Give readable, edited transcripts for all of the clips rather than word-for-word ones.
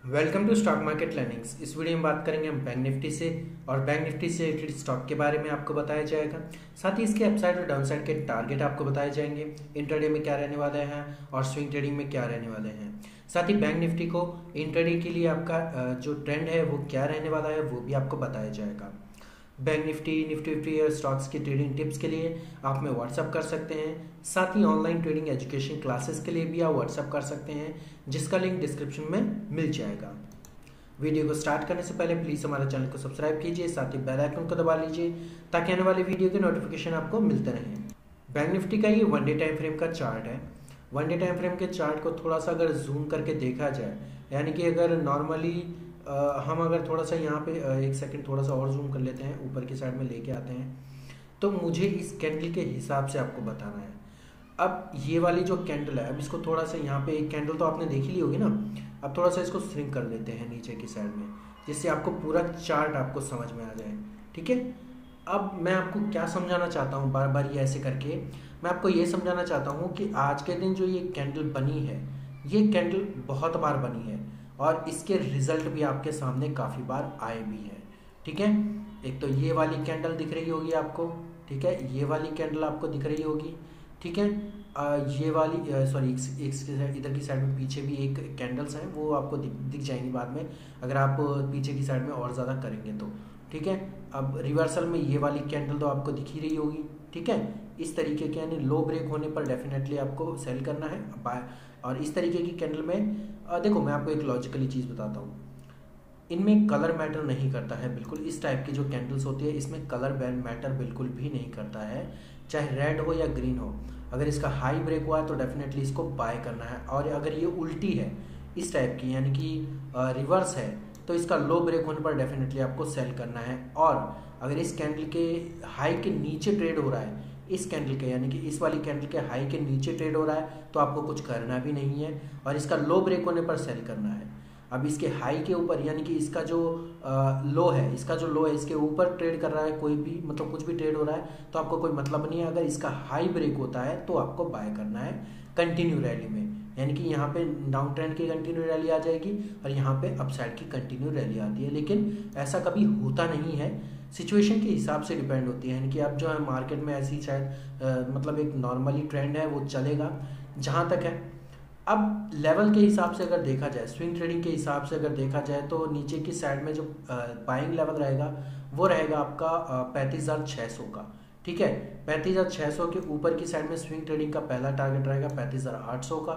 Welcome to stock market learnings. इस video में बात करेंगे हम बैंक निफ्टी से और बैंक निफ्टी से रिलेटेड स्टॉक के बारे में आपको बताया जाएगा। साथ ही इसके अपसाइड और डाउनसाइड के टारगेट आपको बताए जाएंगे, इंट्राडे में क्या रहने वाले हैं और स्विंग ट्रेडिंग में क्या रहने वाले हैं। साथ ही बैंक निफ्टी को इंट्राडे के लिए आपका जो ट्रेंड है वो क्या रहने वाला है वो भी आपको बताया जाएगा। बैंक निफ्टी निफ्टी और स्टॉक्स की ट्रेडिंग टिप्स के लिए आप में व्हाट्सअप कर सकते हैं। साथ ही ऑनलाइन ट्रेडिंग एजुकेशन क्लासेस के लिए भी आप व्हाट्सअप कर सकते हैं, जिसका लिंक डिस्क्रिप्शन में मिल जाएगा। वीडियो को स्टार्ट करने से पहले प्लीज़ हमारे चैनल को सब्सक्राइब कीजिए, साथ ही बेल आइकन को दबा लीजिए ताकि आने वाली वीडियो के नोटिफिकेशन आपको मिलते रहें। बैंक निफ्टी का ये वन डे टाइम फ्रेम का चार्ट है। वन डे टाइम फ्रेम के चार्ट को थोड़ा सा अगर जूम करके देखा जाए, यानी कि अगर नॉर्मली हम अगर थोड़ा सा यहाँ पे एक सेकंड थोड़ा सा और जूम कर लेते हैं, ऊपर की साइड में लेके आते हैं, तो मुझे इस कैंडल के हिसाब से आपको बताना है। अब ये वाली जो कैंडल है, अब इसको थोड़ा सा यहाँ पे एक कैंडल तो आपने देख ली होगी ना, अब थोड़ा सा इसको श्रिंक कर लेते हैं नीचे की साइड में, जिससे आपको पूरा चार्ट आपको समझ में आ जाए। ठीक है, अब मैं आपको क्या समझाना चाहता हूँ, बार बार ये ऐसे करके मैं आपको ये समझाना चाहता हूँ कि आज के दिन जो ये कैंडल बनी है, ये कैंडल बहुत बार बनी है और इसके रिजल्ट भी आपके सामने काफ़ी बार आए भी हैं। ठीक है, एक तो ये वाली कैंडल दिख रही होगी आपको, ठीक है, ये वाली कैंडल आपको दिख रही होगी, ठीक है, ये वाली सॉरी इधर की साइड में पीछे भी एक कैंडल्स हैं, वो आपको दिख जाएंगी बाद में अगर आप पीछे की साइड में और ज़्यादा करेंगे तो। ठीक है, अब रिवर्सल में ये वाली कैंडल तो आपको दिख ही रही होगी। ठीक है, इस तरीके के यानी लो ब्रेक होने पर डेफिनेटली आपको सेल करना है बाय। और इस तरीके की कैंडल में देखो मैं आपको एक लॉजिकली चीज़ बताता हूँ, इनमें कलर मैटर नहीं करता है बिल्कुल। इस टाइप की जो कैंडल्स होती है इसमें कलर मैटर बिल्कुल भी नहीं करता है, चाहे रेड हो या ग्रीन हो। अगर इसका हाई ब्रेक हुआ है तो डेफिनेटली इसको बाय करना है, और अगर ये उल्टी है इस टाइप की यानी कि रिवर्स है तो इसका लो ब्रेक होने पर डेफिनेटली आपको सेल करना है। और अगर इस कैंडल के हाई के नीचे ट्रेड हो रहा है, इस कैंडल के यानी कि इस वाली कैंडल के हाई के नीचे ट्रेड हो रहा है तो आपको कुछ करना भी नहीं है और इसका लो ब्रेक होने पर सेल करना है। अब इसके हाई के ऊपर यानी कि इसका जो लो है, इसका जो लो है इसके ऊपर ट्रेड कर रहा है, कोई भी मतलब कुछ भी ट्रेड हो रहा है तो आपको कोई मतलब नहीं है। अगर इसका हाई ब्रेक होता है तो आपको बाय करना है कंटिन्यू रैली में, यानी कि यहाँ पे डाउन ट्रेंड की कंटिन्यू रैली आ जाएगी और यहाँ पे अपसाइड की कंटिन्यू रैली आती है। लेकिन ऐसा कभी होता नहीं है, सिचुएशन के हिसाब से डिपेंड होती है। यानी कि अब जो है मार्केट में ऐसी शायद मतलब एक नॉर्मली ट्रेंड है वो चलेगा जहाँ तक है। अब लेवल के हिसाब से अगर देखा जाए, स्विंग ट्रेडिंग के हिसाब से अगर देखा जाए तो नीचे की साइड में जो बाइंग लेवल रहेगा वो रहेगा आपका 35,600 का। ठीक है, 35,600 के ऊपर की साइड में स्विंग ट्रेडिंग का पहला टारगेट रहेगा 35,800 का,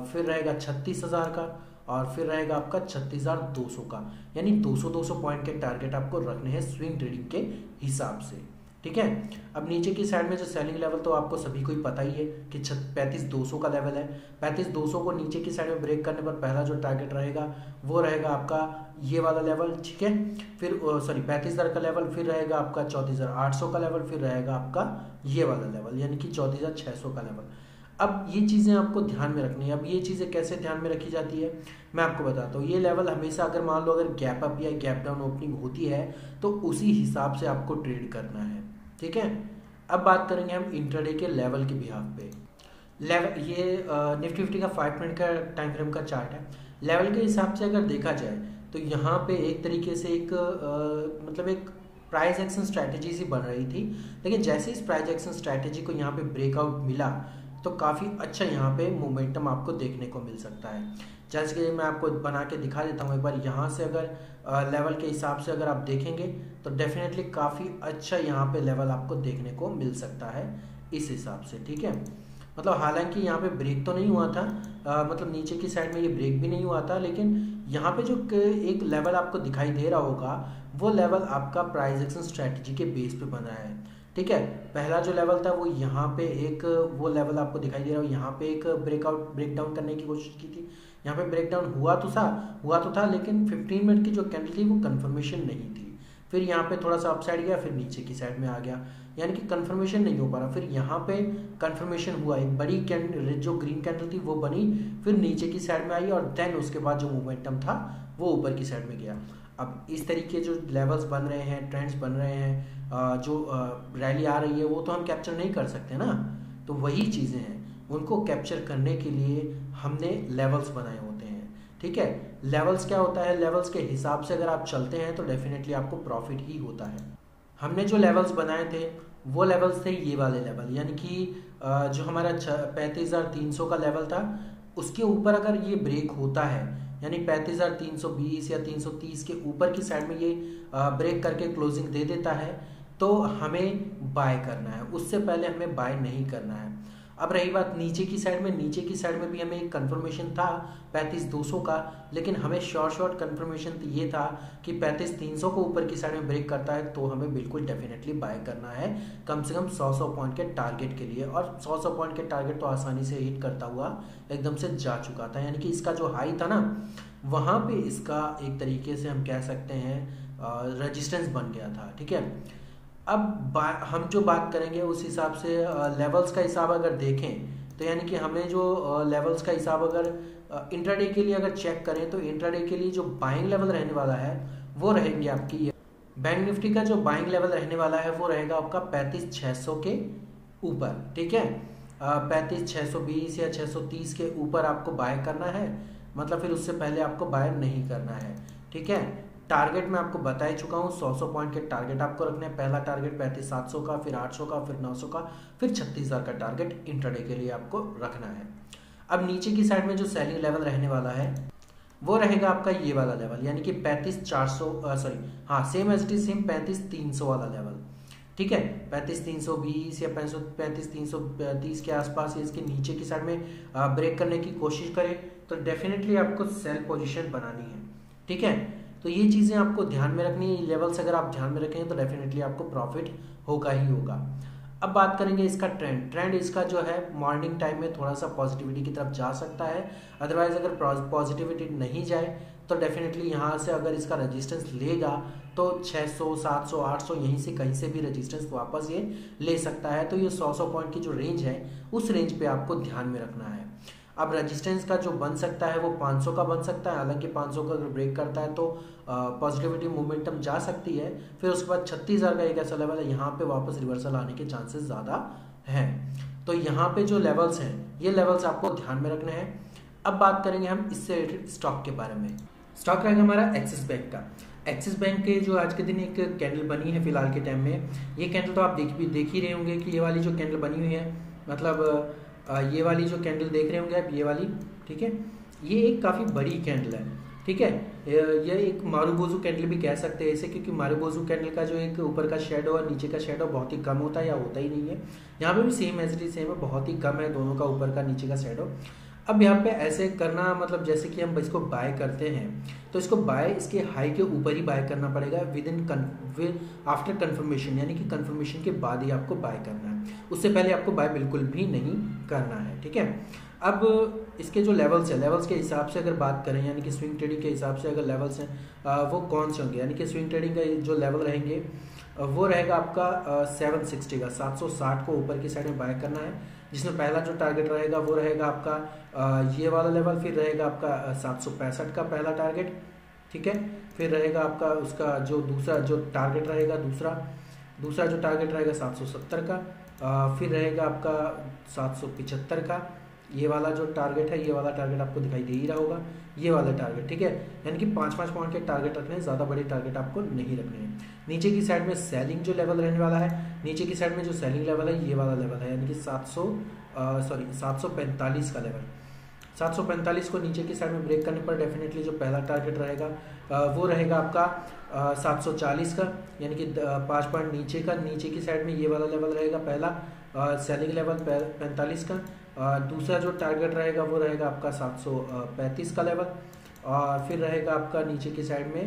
फिर रहेगा 36,000 का और फिर रहेगा आपका 36,200 का। यानी 200-200 पॉइंट के टारगेट आपको रखने हैं स्विंग ट्रेडिंग के हिसाब से। ठीक है, अब नीचे की साइड में जो सेलिंग लेवल तो आपको सभी को ही पता ही है कि 35,200 का लेवल है। 35,200 को नीचे की साइड में ब्रेक करने पर पहला जो टारगेट रहेगा वो रहेगा आपका ये वाला लेवल। ठीक है, फिर सॉरी 35,000 का लेवल, फिर रहेगा आपका 34,800 का लेवल, फिर रहेगा आपका ये वाला लेवल यानी कि 34,600 का लेवल। अब ये चीज़ें आपको ध्यान में रखनी है। अब ये चीज़ें कैसे ध्यान में रखी जाती है मैं आपको बताता हूँ। ये लेवल हमेशा अगर मान लो अगर गैप अप या गैप डाउन ओपनिंग होती है तो उसी हिसाब से आपको ट्रेड करना है। ठीक है, अब बात करेंगे हम इंट्राडे के लेवल के बिहाफ पे। लेवल ये निफ्टी 50 का 5 मिनट का टाइम फ्रेम का चार्ट है। लेवल के हिसाब से अगर देखा जाए तो यहाँ पे एक तरीके से एक मतलब एक प्राइस एक्शन स्ट्रैटेजी सी बन रही थी, लेकिन जैसे इस प्राइस एक्शन स्ट्रैटेजी को यहाँ पे ब्रेकआउट मिला तो काफ़ी अच्छा यहाँ पे मोमेंटम आपको देखने को मिल सकता है। जैसे कि मैं आपको बना के दिखा देता हूँ एक बार। यहाँ से अगर लेवल के हिसाब से अगर आप देखेंगे तो डेफिनेटली काफ़ी अच्छा यहाँ पे लेवल आपको देखने को मिल सकता है इस हिसाब से। ठीक है, मतलब हालांकि यहाँ पे ब्रेक तो नहीं हुआ था, मतलब नीचे की साइड में ये ब्रेक भी नहीं हुआ था, लेकिन यहाँ पे जो एक लेवल आपको दिखाई दे रहा होगा वो लेवल आपका प्राइस एक्शन स्ट्रैटेजी के बेस पे बन रहा है। ठीक है, पहला जो लेवल था वो यहाँ पे एक वो लेवल आपको दिखाई दे रहा है, यहाँ पे एक ब्रेक डाउन करने की कोशिश की थी। यहाँ पे ब्रेक डाउन हुआ तो था लेकिन 15 मिनट की जो कैंडल थी वो कंफर्मेशन नहीं थी। फिर यहाँ पे थोड़ा सा अपसाइड गया, फिर नीचे की साइड में आ गया, यानी कि कंफर्मेशन नहीं हो पा रहा। फिर यहाँ पे कंफर्मेशन हुआ, एक बड़ी कैंडल जो ग्रीन कैंडल थी वो बनी, फिर नीचे की साइड में आई और देन उसके बाद जो मोमेंटम था वो ऊपर की साइड में गया। अब इस तरीके जो लेवल्स बन रहे हैं, ट्रेंड्स बन रहे हैं, जो रैली आ रही है वो तो हम कैप्चर नहीं कर सकते ना, तो वही चीज़ें हैं, उनको कैप्चर करने के लिए हमने लेवल्स बनाए होते हैं। ठीक है। लेवल्स क्या होता है, लेवल्स के हिसाब से अगर आप चलते हैं तो डेफिनेटली आपको प्रॉफिट ही होता है। हमने जो लेवल्स बनाए थे वो लेवल्स थे ये वाले लेवल, यानी कि जो हमारा 35,300 का लेवल था उसके ऊपर अगर ये ब्रेक होता है, यानी 35,320 या 330 के ऊपर की साइड में ये ब्रेक करके क्लोजिंग दे देता है तो हमें बाय करना है, उससे पहले हमें बाय नहीं करना है। अब रही बात नीचे की साइड में, नीचे की साइड में भी हमें एक कंफर्मेशन था 35,200 का, लेकिन हमें शॉर्ट कंफर्मेशन ये था कि 35,300 को ऊपर की साइड में ब्रेक करता है तो हमें बिल्कुल डेफिनेटली बाय करना है, कम से कम 100 पॉइंट के टारगेट के लिए। और 100 पॉइंट के टारगेट तो आसानी से हिट करता हुआ एकदम से जा चुका था, यानी कि इसका जो हाई था ना वहाँ पे इसका एक तरीके से हम कह सकते हैं रेजिस्टेंस बन गया था, ठीक है। अब हम जो बात करेंगे उस हिसाब से लेवल्स का हिसाब अगर देखें तो यानी कि हमें जो लेवल्स का हिसाब अगर इंट्राडे के लिए अगर चेक करें तो इंट्राडे के लिए जो बाइंग लेवल रहने वाला है वो रहेंगे आपकी बैंक निफ्टी का जो बाइंग लेवल रहने वाला है वो रहेगा आपका 35,600 के ऊपर, ठीक है। 35,620 या 630 के ऊपर आपको बाय करना है, मतलब फिर उससे पहले आपको बाय नहीं करना है, ठीक है। टारगेट मैं आपको बता ही चुका हूँ, 100 पॉइंट के टारगेट आपको रखने हैं। पहला टारगेट 35,700 का, फिर 800 का, फिर 900 का, फिर 36,000 का टारगेट इंट्राडे के लिए आपको रखना है। अब नीचे की साइड में जो सेलिंग लेवल रहने वाला है वो रहेगा आपका ये वाला लेवल, यानी कि 35,300 वाला लेवल, ठीक है। 35,320 या 35,330 के आसपास इसके नीचे की साइड में ब्रेक करने की कोशिश करें तो डेफिनेटली आपको सेल पोजीशन बनानी है, ठीक है। तो ये चीज़ें आपको ध्यान में रखनी है, लेवल्स अगर आप ध्यान में रखेंगे तो डेफिनेटली आपको प्रॉफिट होगा ही होगा। अब बात करेंगे इसका ट्रेंड इसका जो है मॉर्निंग टाइम में थोड़ा सा पॉजिटिविटी की तरफ जा सकता है, अदरवाइज अगर पॉजिटिविटी नहीं जाए तो डेफिनेटली यहाँ से अगर इसका रेजिस्टेंस लेगा तो 600, 700, 800 यहीं से कहीं से भी रेजिस्टेंस वापस ये ले सकता है। तो ये 100 पॉइंट की जो रेंज है उस रेंज पे आपको ध्यान में रखना है। अब रेजिस्टेंस का जो बन सकता है वो 500 का बन सकता है, हालांकि 500 का अगर ब्रेक करता है तो पॉजिटिविटी मोमेंटम जा सकती है। फिर उसके बाद 36,000 का एक ऐसा लेवल है यहाँ पे वापस रिवर्सल आने के चांसेस ज़्यादा हैं। तो यहाँ पे जो लेवल्स हैं ये लेवल्स आपको ध्यान में रखने हैं। अब बात करेंगे हम इससे रिलेटेड स्टॉक के बारे में। स्टॉक रहेगा हमारा एक्सिस बैंक का। एक्सिस बैंक के जो आज के दिन एक कैंडल बनी है फिलहाल के टाइम में, ये कैंडल तो आप देख ही रहे होंगे कि ये वाली जो कैंडल बनी हुई है, मतलब ये वाली जो कैंडल देख रहे होंगे आप, ये वाली, ठीक है, ये एक काफ़ी बड़ी कैंडल है, ठीक है। ये एक मारुबोजू कैंडल भी कह सकते हैं इसे, क्योंकि मारुबोजू कैंडल का जो एक ऊपर का शेडो और नीचे का शेडो बहुत ही कम होता है या होता ही नहीं है। यहाँ पे भी same as it is same है, बहुत ही कम है दोनों का ऊपर का नीचे का शेडो। अब यहाँ पे ऐसे करना, मतलब जैसे कि हम इसको बाय करते हैं तो इसको बाय इसके हाई के ऊपर ही बाय करना पड़ेगा विद आफ्टर कंफर्मेशन, यानी कि कंफर्मेशन के बाद ही आपको बाय करना है, उससे पहले आपको बाय बिल्कुल भी नहीं करना है, ठीक है। अब इसके जो लेवल्स है, लेवल्स के हिसाब से अगर बात करें, यानी कि स्विंग ट्रेडिंग के हिसाब से अगर लेवल्स हैं वो कौन से होंगे, यानी कि स्विंग ट्रेडिंग का जो लेवल रहेंगे वो रहेगा आपका 760 का, 760 को ऊपर की साइड में बाय करना है, जिसमें पहला जो टारगेट रहेगा वो रहेगा आपका ये वाला लेवल, फिर रहेगा आपका 765 का पहला टारगेट, ठीक है। फिर रहेगा आपका उसका जो दूसरा जो टारगेट रहेगा, दूसरा जो टारगेट रहेगा 770 का, फिर रहेगा आपका 775 का, ये वाला जो टारगेट है, ये वाला टारगेट आपको दिखाई दे ही रहा होगा, ये वाला टारगेट, ठीक है। यानी कि 5-5 पॉइंट के टारगेट रखने हैं, ज़्यादा बड़े टारगेट आपको नहीं रखने हैं। नीचे की साइड में सेलिंग जो लेवल रहने वाला है, नीचे की साइड में जो सेलिंग लेवल है ये वाला लेवल है, यानी कि 745 का लेवल। 745 को नीचे की साइड में ब्रेक करने पर डेफिनेटली जो पहला टारगेट रहेगा वो रहेगा आपका 740 का, यानी कि 5 पॉइंट नीचे का, नीचे की साइड में ये वाला लेवल रहेगा पहला सेलिंग लेवल 45 का। दूसरा जो टारगेट रहेगा वो रहेगा आपका 735 का लेवल, और फिर रहेगा आपका नीचे की साइड में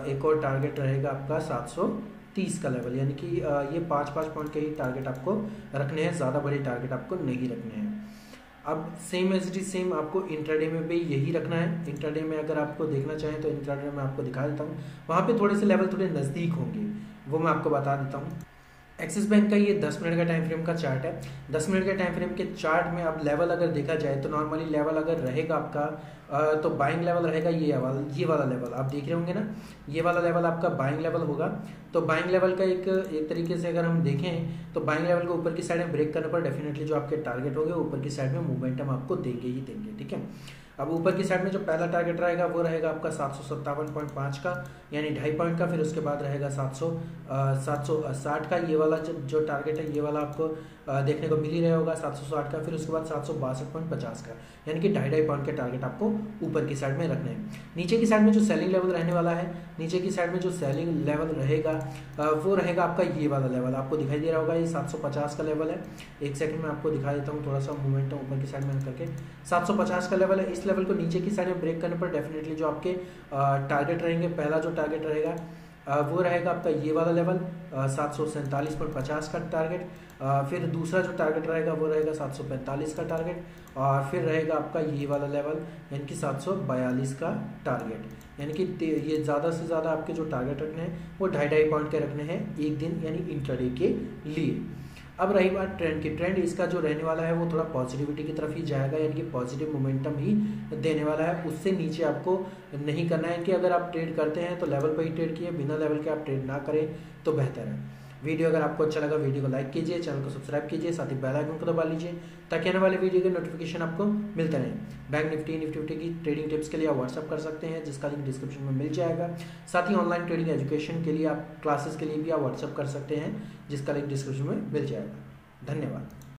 एक और टारगेट रहेगा आपका 730 का लेवल, यानी कि ये 5-5 पॉइंट के ही टारगेट आपको रखने हैं, ज़्यादा बड़े टारगेट आपको नहीं रखने हैं। अब same as it is same आपको इंट्राडे में भी यही रखना है। इंट्राडे में अगर आपको देखना चाहें तो इंट्राडे में आपको दिखा देता हूँ, वहाँ पे थोड़े से लेवल थोड़े नज़दीक होंगे, वो मैं आपको बता देता हूँ। एक्सिस बैंक का ये 10 मिनट का टाइम फ्रेम का चार्ट है। 10 मिनट के टाइम फ्रेम के चार्ट में अब लेवल अगर देखा जाए तो नॉर्मली लेवल अगर रहेगा आपका तो बाइंग लेवल रहेगा ये वाला लेवल आप देख रहे होंगे ना, ये वाला लेवल आपका बाइंग लेवल होगा। तो बाइंग लेवल का एक तरीके से अगर हम देखें तो बाइंग लेवल को ऊपर की साइड में ब्रेक करने पर डेफिनेटली जो आपके टारगेट होंगे ऊपर की साइड में मोमेंटम आपको देंगे ही देंगे, ठीक है। अब ऊपर की साइड में जो पहला टारगेट रहेगा वो रहेगा आपका 757.5 का, यानी 2.5 पॉइंट का। फिर उसके बाद रहेगा 760 का, ये वाला जो टारगेट है ये वाला आपको देखने को मिल ही रहा होगा 760 का। फिर उसके बाद 762.50 का, यानी कि 2.5 पॉइंट के टारगेट आपको ऊपर की साइड में रखने हैं। नीचे की साइड में जो सेलिंग लेवल रहने वाला है, नीचे की साइड में जो सेलिंग लेवल रहेगा वो रहेगा आपका ये वाला लेवल, आपको दिखाई दे रहा होगा, ये 750 का लेवल है। एक सेकंड में आपको दिखा देता हूँ थोड़ा सा मोमेंटम ऊपर की साइड में करके। 750 का लेवल है, इस लेवल को नीचे की साइड में ब्रेक करने पर डेफिनेटली जो आपके टारगेट रहेंगे, पहला जो टारगेट रहेगा वो रहेगा आपका ये वाला लेवल 747.50 का टारगेट। फिर दूसरा जो टारगेट रहेगा वो रहेगा 745 का टारगेट, और फिर रहेगा आपका ये वाला लेवल यानी कि 742 का टारगेट। यानी कि ये ज़्यादा से ज़्यादा आपके जो टारगेट रखने हैं वो 2.5 पॉइंट के रखने हैं एक दिन यानी इंट्राडे के लिए। अब रही बात ट्रेंड की, ट्रेंड इसका जो रहने वाला है वो थोड़ा पॉजिटिविटी की तरफ ही जाएगा, यानी कि पॉजिटिव मोमेंटम ही देने वाला है। उससे नीचे आपको नहीं करना है कि अगर आप ट्रेड करते हैं तो लेवल पर ही ट्रेड किए, बिना लेवल के आप ट्रेड ना करें तो बेहतर है। वीडियो अगर आपको अच्छा लगा वीडियो को लाइक कीजिए, चैनल को सब्सक्राइब कीजिए, साथ ही बेल आइकन को दबा लीजिए ताकि आने वाले वीडियो के नोटिफिकेशन आपको मिलते रहें। बैंक निफ्टी निफ्टी की ट्रेडिंग टिप्स के लिए आप व्हाट्सअप कर सकते हैं, जिसका लिंक डिस्क्रिप्शन में मिल जाएगा। साथ ही ऑनलाइन ट्रेडिंग एजुकेशन के लिए आप क्लासेस के लिए भी आप व्हाट्सअप कर सकते हैं, जिसका लिंक डिस्क्रिप्शन में मिल जाएगा। धन्यवाद।